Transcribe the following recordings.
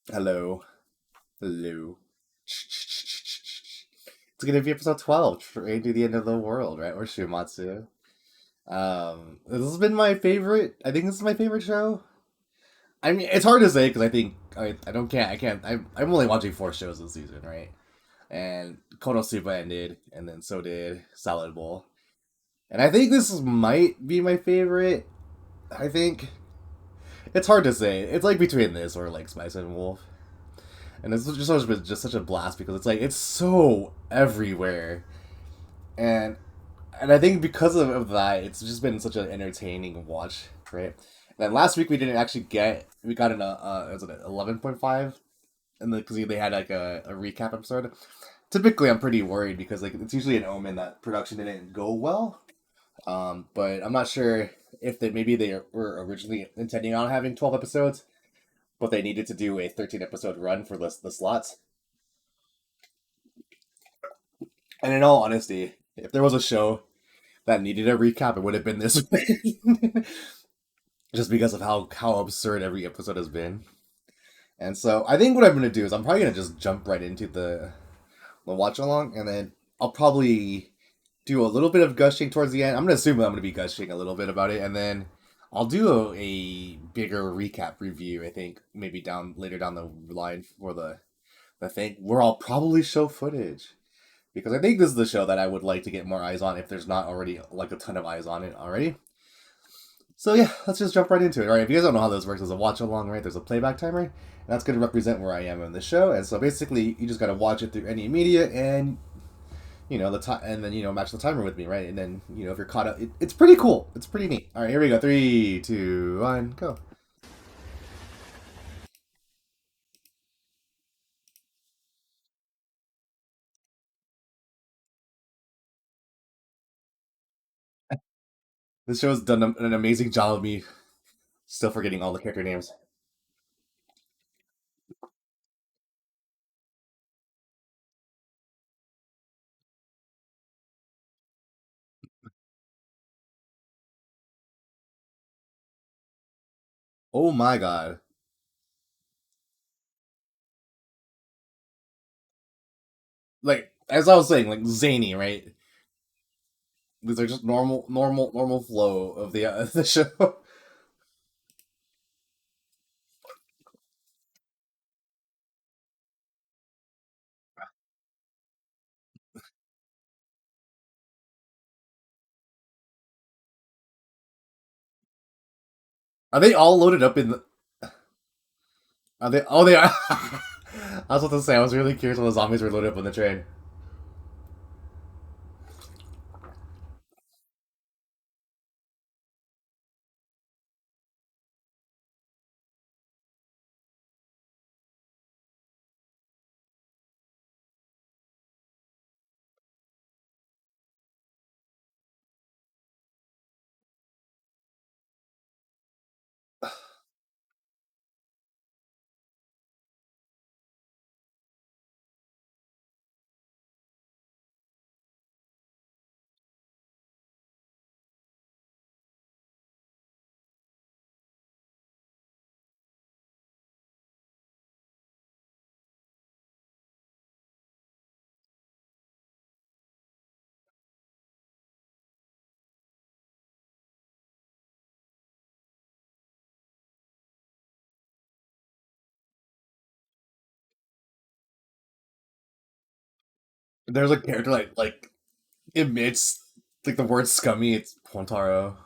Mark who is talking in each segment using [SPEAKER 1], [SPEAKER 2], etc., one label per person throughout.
[SPEAKER 1] Hello. Hello. It's gonna be episode 12, Train to the End of the World, right? Or Shumatsu. This has been my favorite. I think this is my favorite show. I mean, it's hard to say because I don't can't I can't I'm only watching 4 shows this season, right? And Konosuba ended, and then so did Salad Bowl, and I think might be my favorite. I think it's hard to say. It's like between this or like Spice and Wolf. And it's just such a blast because it's so everywhere, and I think because of that, it's just been such an entertaining watch, right? And then last week we got an was it 11.5, and because they had like a recap episode. Typically, I'm pretty worried because like it's usually an omen that production didn't go well. But I'm not sure if maybe they were originally intending on having 12 episodes, but they needed to do a 13 episode run for the slots. And in all honesty, if there was a show that needed a recap, it would have been this one. Just because of how absurd every episode has been. And so I think what I'm gonna do is I'm probably gonna just jump right into the watch along, and then I'll probably do a little bit of gushing towards the end. I'm gonna assume that I'm gonna be gushing a little bit about it, and then I'll do a bigger recap review. I think maybe later down the line for the thing where I'll probably show footage because I think this is the show that I would like to get more eyes on if there's not already like a ton of eyes on it already. So yeah, let's just jump right into it. All right, if you guys don't know how this works, there's a watch along, right? There's a playback timer, and that's going to represent where I am in the show. And so basically, you just got to watch it through any media, and the time, and then match the timer with me, right? And then if you're caught up, it's pretty cool. It's pretty neat. All right, here we go. 3, 2, 1, go. This show has done an amazing job of me still forgetting all the character names. Oh my god! Like as I was saying, like zany, right? These are just normal flow of the show. Are they all loaded up in the? Are they? Oh, they are. I was about to say I was really curious when the zombies were loaded up on the train. There's a character like admits like the word scummy. It's Pontaro.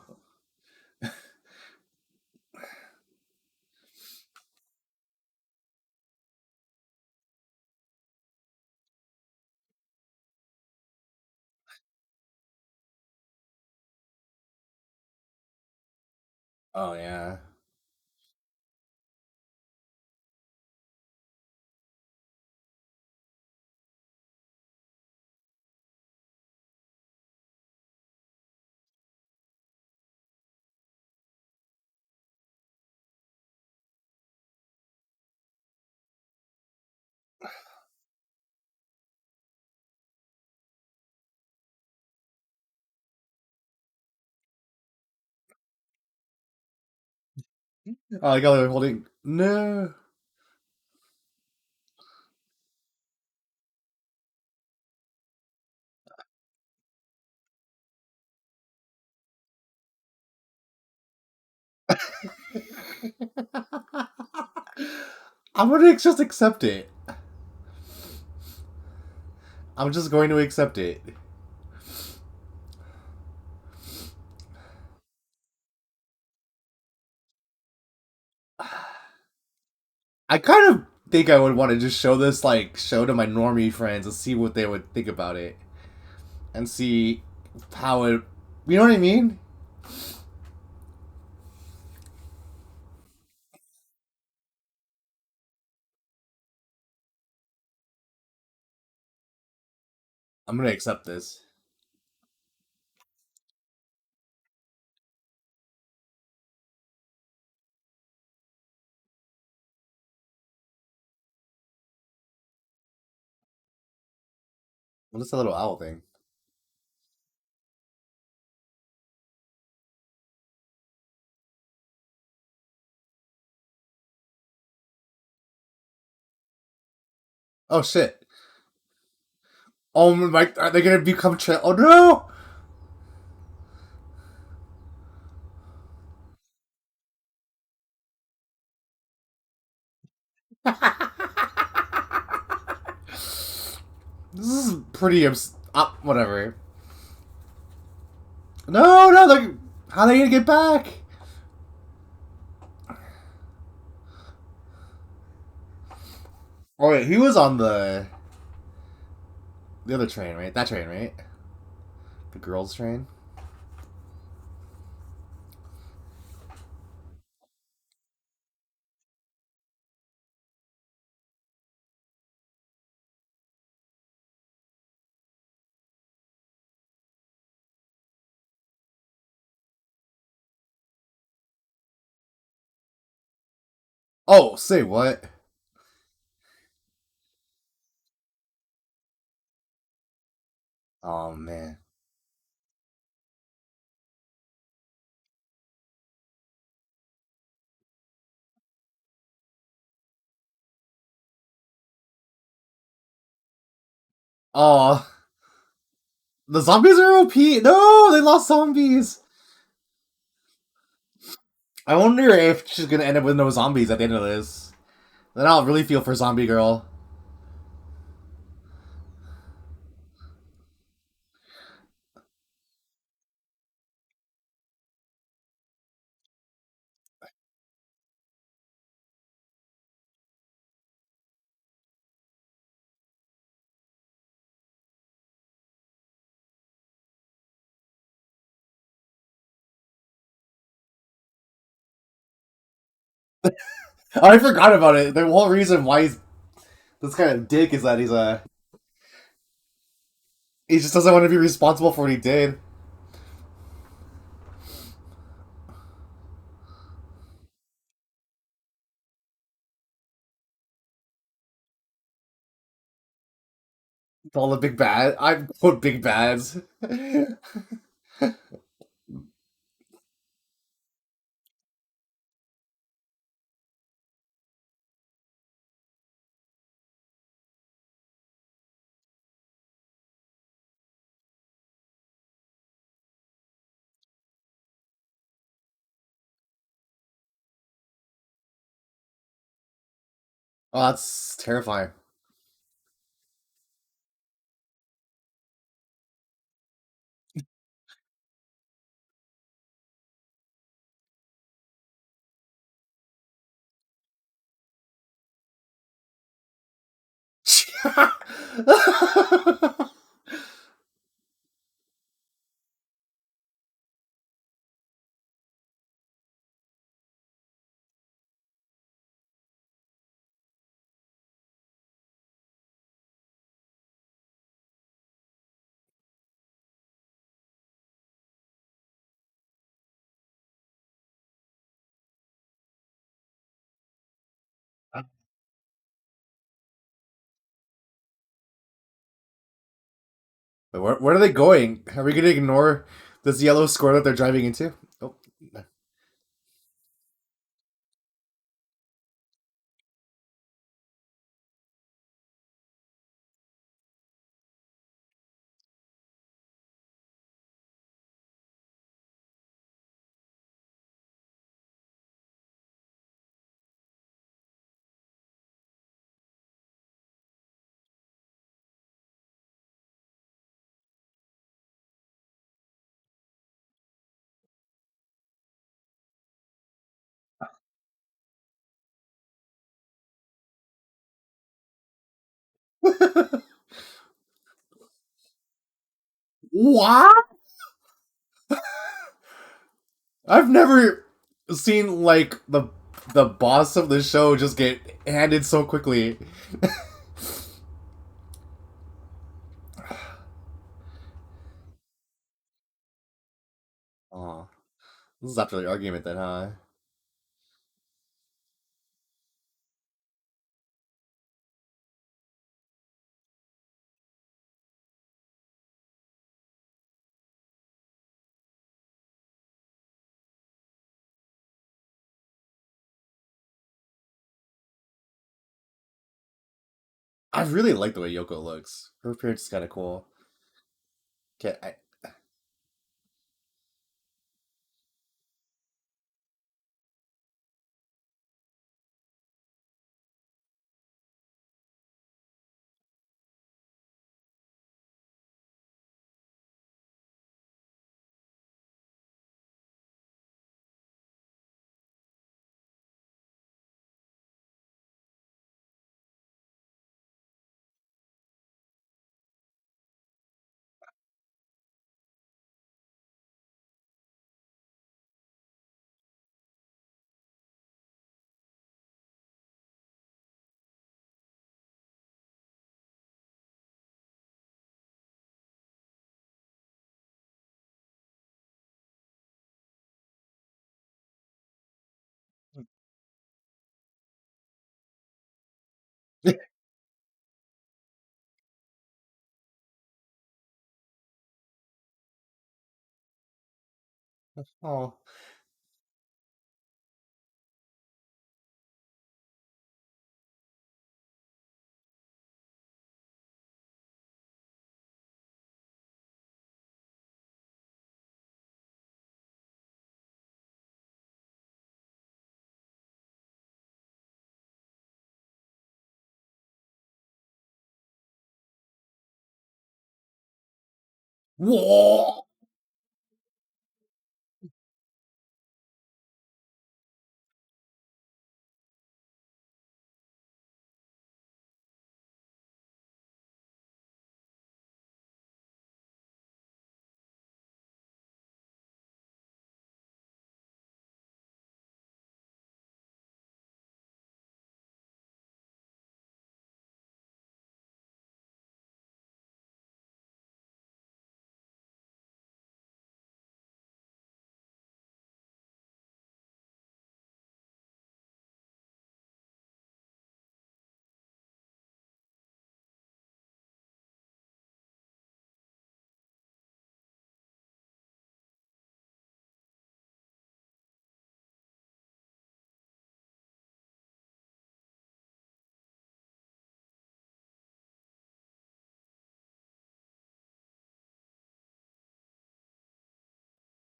[SPEAKER 1] Oh yeah. I like how they're holding. No. I'm gonna just accept it. I'm just going to accept it. I kind of think I would want to just show this, like, show to my normie friends and see what they would think about it. And see how it. You know what I mean? I'm gonna accept this. What is that little owl thing? Oh shit. Oh my, are they gonna become Oh no! This is pretty whatever. No, no, how are they gonna get back? Oh wait, he was on the other train, right? That train, right? The girls' train. Oh, say what? Oh man. Oh, the zombies are OP. No, they lost zombies. I wonder if she's gonna end up with no zombies at the end of this. Then I'll really feel for Zombie Girl. Oh, I forgot about it. The whole reason why he's this kind of dick is that he just doesn't want to be responsible for what he did. All the big bad. I put big bads. Oh, that's terrifying. Where are they going? Are we gonna ignore this yellow square that they're driving into? Oh, What? I've never seen like the boss of the show just get handed so quickly. Oh, this is after the argument then, huh? I really like the way Yoko looks. Her appearance is kind of cool. Okay, oh, whoa!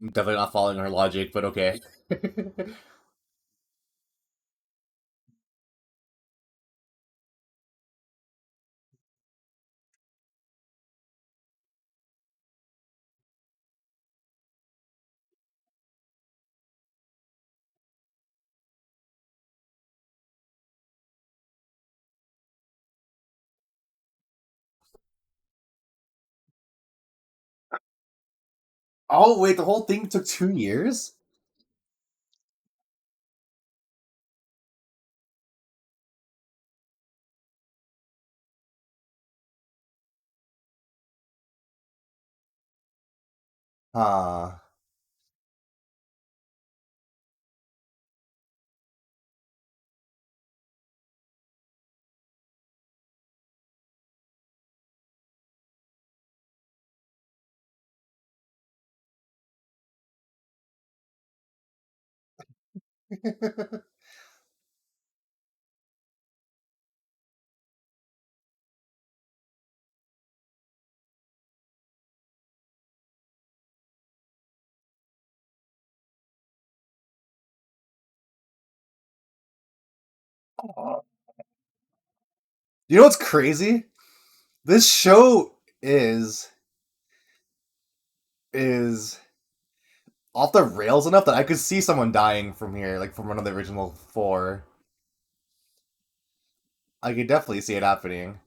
[SPEAKER 1] I'm definitely not following her logic, but okay. Oh wait, the whole thing took 2 years? Huh. You know what's crazy? This show is off the rails enough that I could see someone dying from here, like from one of the original four. I could definitely see it happening.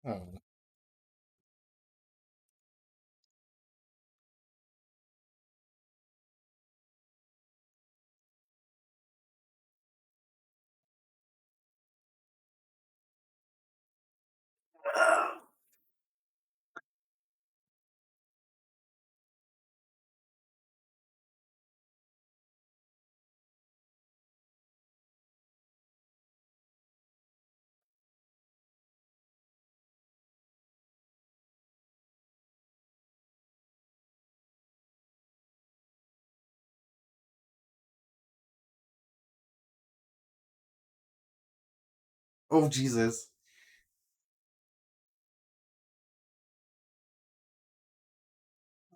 [SPEAKER 1] Oh, oh Jesus.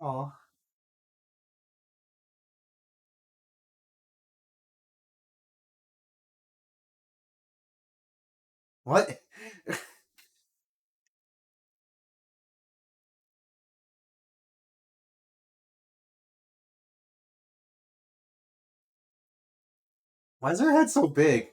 [SPEAKER 1] Oh, what? Why is her head so big?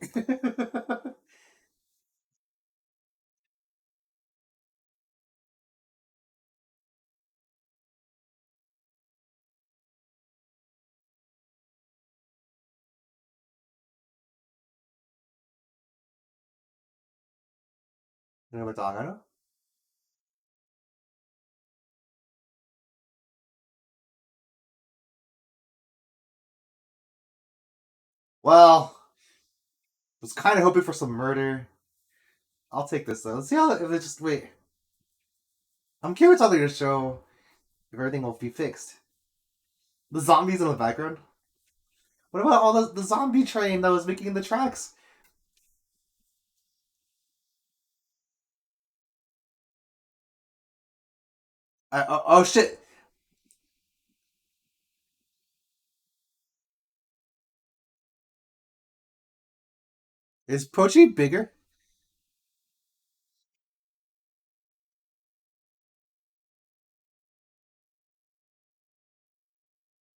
[SPEAKER 1] You know what dog I know? Well, was kind of hoping for some murder. I'll take this though. Let's see how if it just wait. I'm curious how they're gonna show if everything will be fixed. The zombies in the background. What about all the zombie train that was making the tracks? Oh shit! Is Pochi bigger?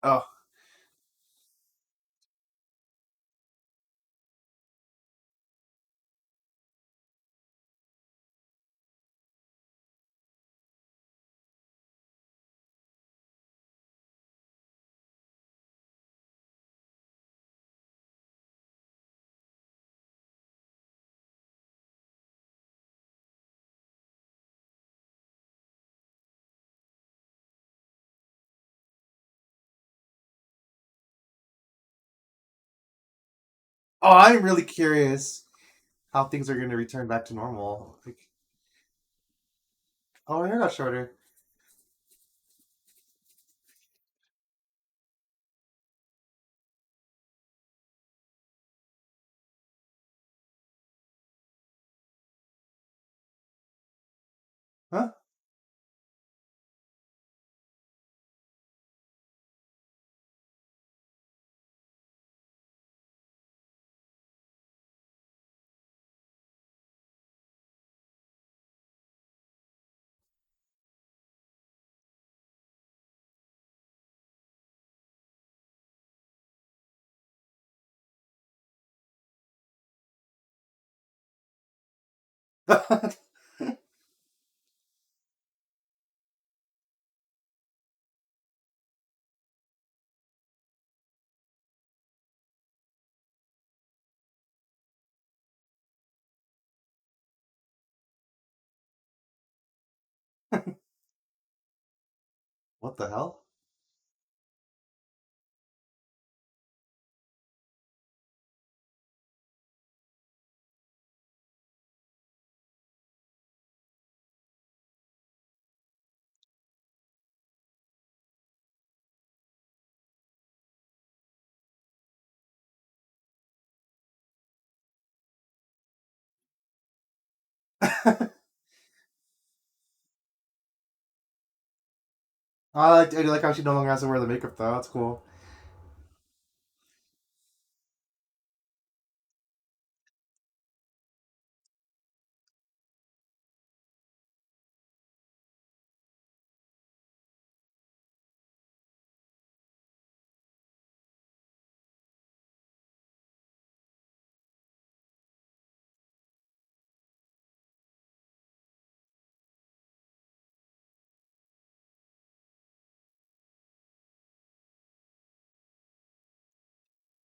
[SPEAKER 1] Oh, oh, I'm really curious how things are gonna return back to normal. Like, oh, her hair got shorter. Huh? What the hell? I like how she no longer has to wear the makeup though. That's cool.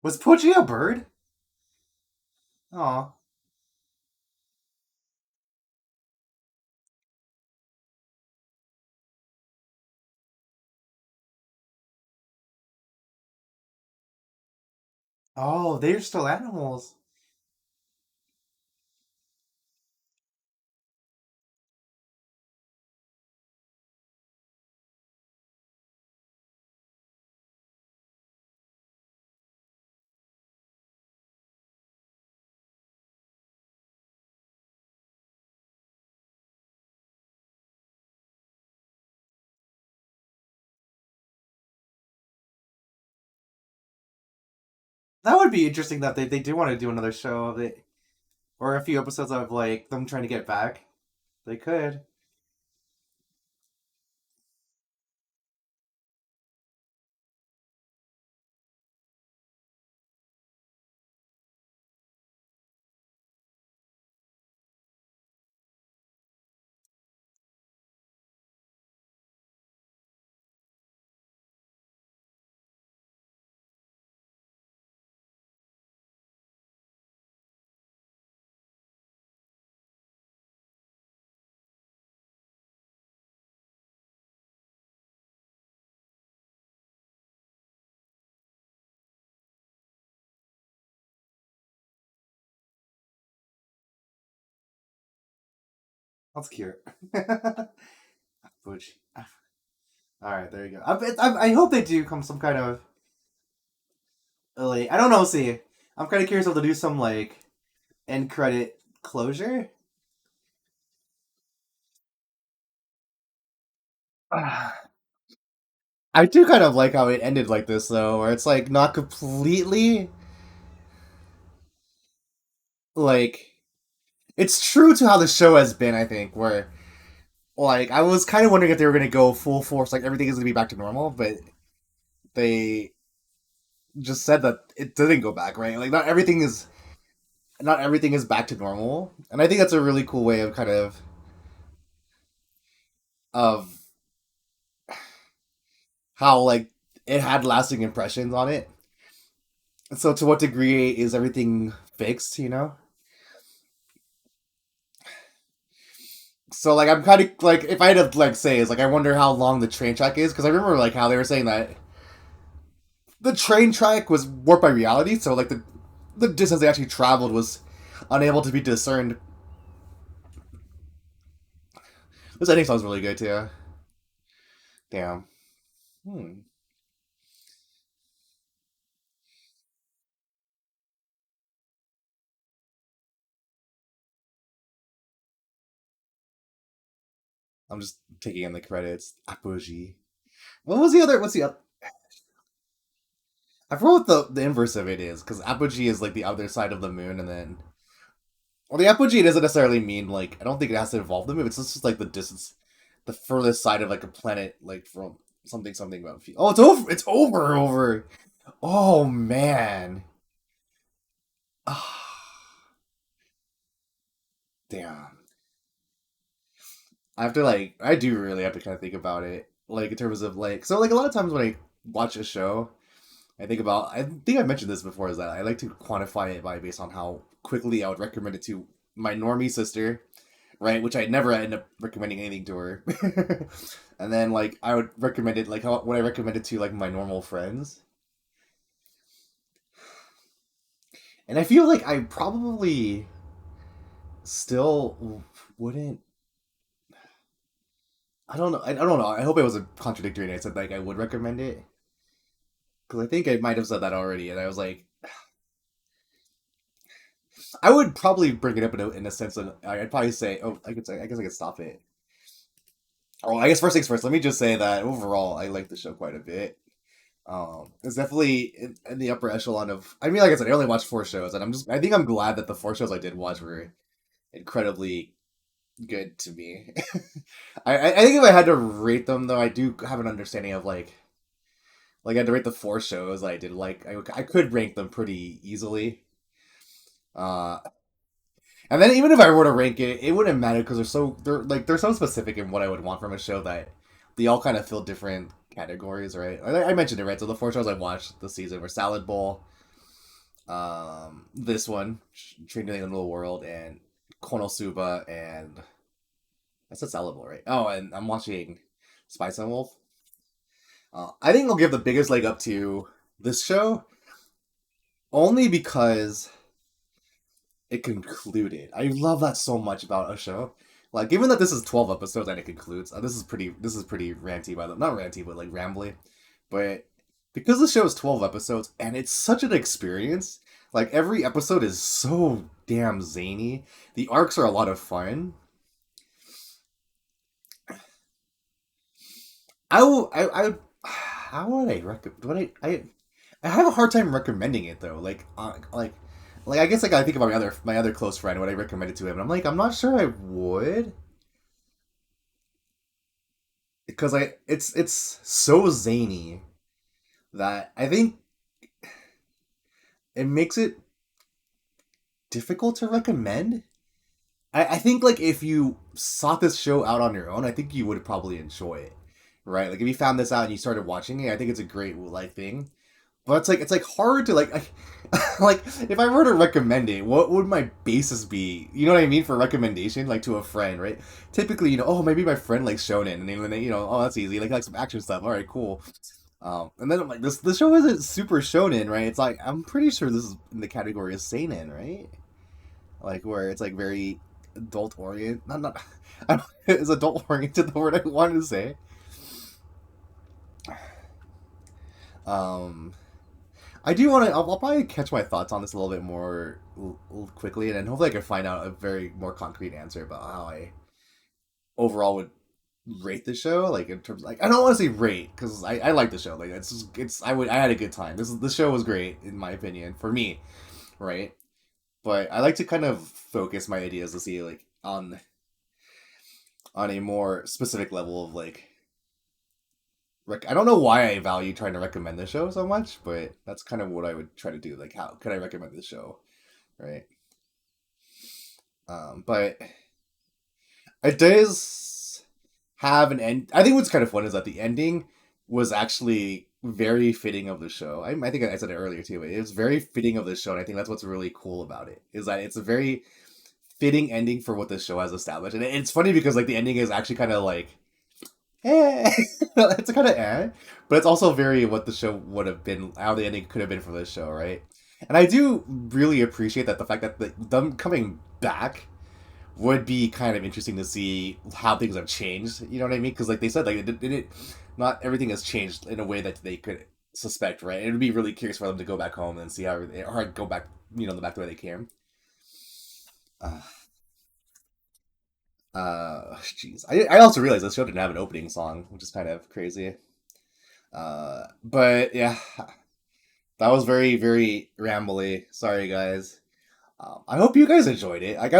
[SPEAKER 1] Was Poochie a bird? Oh. Oh, they're still animals. That would be interesting that they do want to do another show of it. Or a few episodes of like them trying to get back. They could. That's cute. Butch. All right, there you go. I hope they do come some kind of like I don't know. See, I'm kind of curious if they'll do some like end credit closure. I do kind of like how it ended like this though, where it's like not completely like it's true to how the show has been. I think where like I was kind of wondering if they were going to go full force, like everything is going to be back to normal, but they just said that it didn't go back, right? Like not everything is back to normal, and I think that's a really cool way of kind of how like it had lasting impressions on it. So to what degree is everything fixed? You know. So like I'm kind of like if I had to like say is like I wonder how long the train track is because I remember like how they were saying that the train track was warped by reality, so like the distance they actually traveled was unable to be discerned. This ending sounds really good too. Damn. Hmm. I'm just taking in the credits. Apogee. What was the other? What's the other? I forgot what the inverse of it is because apogee is like the other side of the moon, and then well, the apogee doesn't necessarily mean like I don't think it has to involve the moon. It's just like the distance, the furthest side of like a planet, like from something about. Oh, it's over! It's over! Oh man! Ah, damn. I have to like I do really have to kind of think about it, like in terms of like so like a lot of times when I watch a show, I think I mentioned this before is that I like to quantify it by based on how quickly I would recommend it to my normie sister, right? Which I never end up recommending anything to her. And then like I would recommend it like how when I recommend it to like my normal friends. And I feel like I probably still wouldn't I don't know. I hope it was a contradictory and I said like I would recommend it. Because I think I might have said that already, and I was like, I would probably bring it up in a sense of I'd probably say, oh, I guess I could stop it. Oh, I guess first things first. Let me just say that overall, I like the show quite a bit. It's definitely in the upper echelon of. I mean, like I said, I only watched four shows, and I think I'm glad that the four shows I did watch were incredibly good to me. I think if I had to rate them, though, I do have an understanding of like I had to rate the four shows I did like. I could rank them pretty easily. Uh, And then even if I were to rank it, it wouldn't matter because they're so specific in what I would want from a show that they all kind of fill different categories, right? I mentioned it, right? So the four shows I watched this season were Salad Bowl, This one, Train to the End of the World, and Konosuba, and that's a sellable, right? Oh, and I'm watching Spice and Wolf. I think I'll give the biggest leg up to this show only because it concluded. I love that so much about a show. Like, given that this is 12 episodes and it concludes, this is pretty ranty by the not ranty, but like rambly. But because the show is 12 episodes and it's such an experience, like every episode is so damn zany. The arcs are a lot of fun. How would I recommend? I have a hard time recommending it though. Like I guess I gotta think about my other close friend. Would I recommend it to him? And I'm like, I'm not sure I would because it's so zany that I think it makes it difficult to recommend. I think like if you sought this show out on your own, I think you would probably enjoy it, right? Like if you found this out and you started watching it, I think it's a great like thing. But it's like hard to like if I were to recommend it, what would my basis be? You know what I mean for recommendation, like to a friend, right? Typically, oh maybe my friend likes shonen, and then oh that's easy, like some action stuff. All right, cool. And then I'm like this show isn't super shonen, right? It's like I'm pretty sure this is in the category of seinen, right? Like where it's like very adult oriented. Not I don't, is adult oriented the word I wanted to say? Um, I do want to. I'll probably catch my thoughts on this a little bit more quickly, and then hopefully I can find out a very more concrete answer about how I overall would rate the show. Like in terms, like I don't want to say rate because I like the show. Like I had a good time. This show was great in my opinion for me, right? But I like to kind of focus my ideas to see like on a more specific level of like. I don't know why I value trying to recommend the show so much, but that's kind of what I would try to do. Like, how could I recommend this show, right? But it does have an end. I think what's kind of fun is that the ending was actually very fitting of the show. I think I said it earlier too. But it was very fitting of the show, and I think that's what's really cool about it is that it's a very fitting ending for what the show has established. And it's funny because like the ending is actually kind of like eh. It's kind of eh, but it's also very what the show would have been, how the ending could have been for this show, right? And I do really appreciate that the fact that them coming back would be kind of interesting to see how things have changed. You know what I mean? Because like they said, like not everything has changed in a way that they could suspect, right? It would be really curious for them to go back home and see how, or go back, back the way they came. Uh, jeez. I also realized this show didn't have an opening song, which is kind of crazy. But yeah, that was very, very rambly. Sorry, guys. I hope you guys enjoyed it. Like,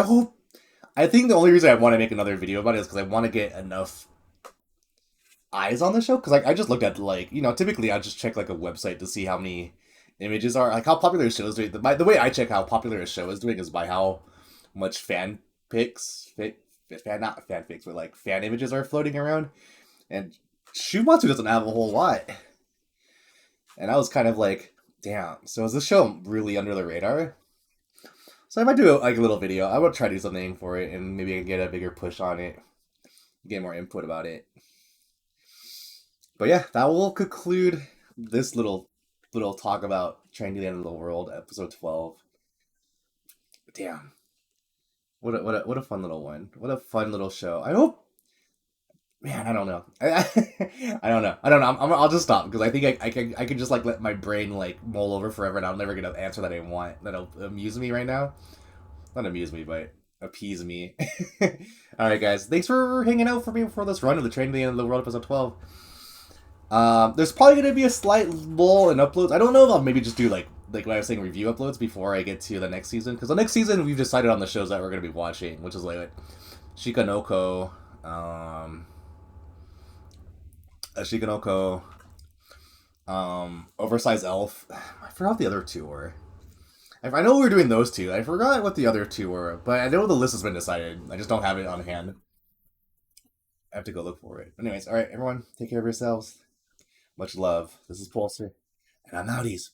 [SPEAKER 1] I think the only reason I want to make another video about it is because I want to get enough eyes on the show. Because like, I just looked at like, typically I just check like a website to see how many images are, like how popular a show is doing. The way I check how popular a show is doing is by how much not fan pics, but like fan images are floating around. And Shumatsu doesn't have a whole lot. And I was kind of like, damn. So is this show really under the radar? So I might do like a little video. I would try to do something for it, and maybe I can get a bigger push on it, get more input about it. But yeah, that will conclude this little talk about Train to the End of the World, episode 12. Damn, what a fun little one. What a fun little show. I hope. Man, I don't know. I don't know. I don't know. I'll just stop because I think I can just like let my brain like mull over forever, and I'm never gonna answer that I want. That'll amuse me right now. Not amuse me, but appease me. All right, guys. Thanks for hanging out for me for this run of the Train to the End of the World, episode 12. There's probably gonna be a slight lull in uploads. I don't know if I'll maybe just do like what I was saying, review uploads before I get to the next season, because the next season we've decided on the shows that we're gonna be watching, which is like Shikanoko, Shikanoko, Oversized Elf. I forgot what the other two were. I know we were doing those two. I forgot what the other two were, but I know the list has been decided. I just don't have it on hand. I have to go look for it. Anyways, all right, everyone, take care of yourselves. Much love. This is Pulsar, and I'm outies.